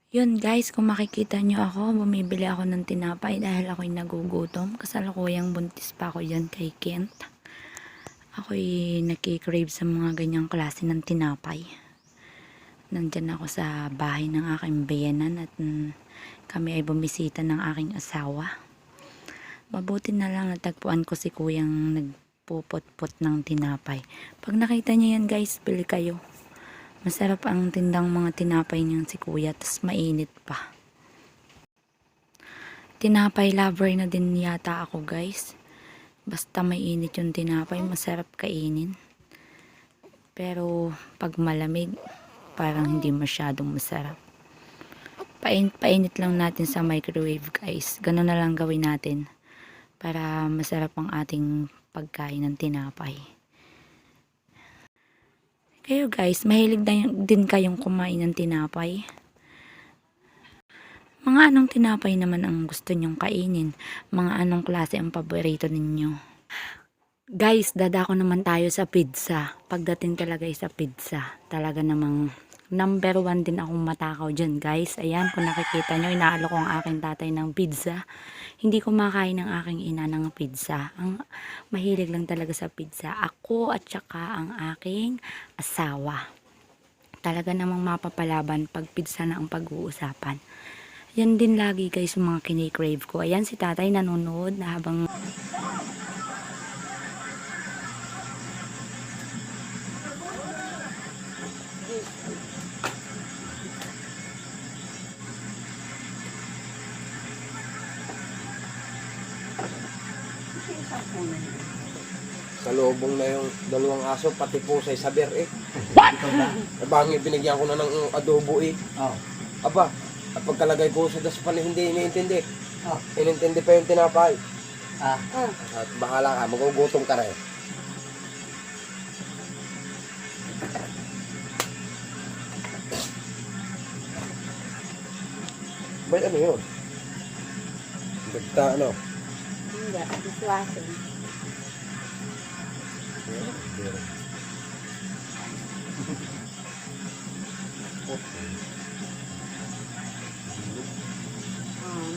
Yun guys, kung makikita nyo ako, bumibili ako ng tinapay dahil ako'y nagugutom. Kasalukuyang buntis pa ako dyan kay Kent. Ako'y nakikrave sa mga ganyang klase ng tinapay. Nandyan ako sa bahay ng aking biyenan at kami ay bumisita ng aking asawa. Mabuti na lang natagpuan ko si kuyang nagpupot-pot ng tinapay. Pag nakita nyo yan guys, bili kayo. Masarap ang tindang mga tinapay niyan si kuya, tas mainit pa. Tinapay lover na din yata ako guys. Basta mainit yung tinapay, masarap kainin. Pero pag malamig, parang hindi masyadong masarap. Painit lang natin sa microwave guys. Ganun na lang gawin natin para masarap ang ating pagkain ng tinapay. Kayo guys, mahilig din kayong kumain ng tinapay? Mga anong tinapay naman ang gusto nyong kainin? Mga anong klase ang paborito ninyo? Guys, dadako naman tayo sa pizza. Pagdating talaga sa pizza, talaga namang number 1 din akong matakaw dyan guys. Ayan, kung nakikita nyo, inaalo ko ang aking tatay ng pizza. Hindi ko makain ng aking ina ng pizza. Ang mahilig lang talaga sa pizza. Ako at saka ang aking asawa. Talaga namang mapapalaban pag pizza na ang pag-uusapan. Yan din lagi guys yung mga kinikrave ko. Ayan si tatay nanonood na habang... Salubong na yung dalawang aso, pati po sa saber eh. What? Bangi, binigyan ko na ng adobo eh. Oh. Aba, at pagkalagay ko sa daspan hindi iniintindi. Oh. Inintindi pa yung tinapay. Ah. At bahala ka, magugutom ka na eh. Bay, ano yun? Dagta ano? Hindi, diswasan.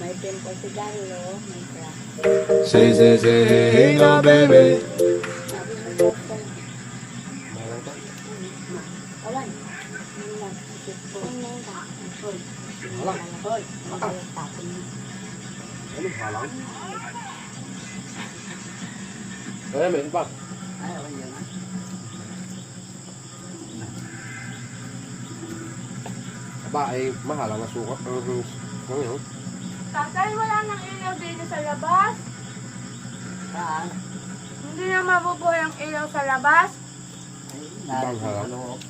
May pimple si Darlo, may crack. Say, hey, no, baby. Sabi mo doktor, awan. Anong halang? Ay, meron pa. Ay, okay yan. Aba, ay mahalang na sukat. Ano yun? Tatay, wala nang ilaw dito sa labas. Saan? Hindi na mabubuhay ang ilaw sa labas. Ay, Ibang nasa halang. loob.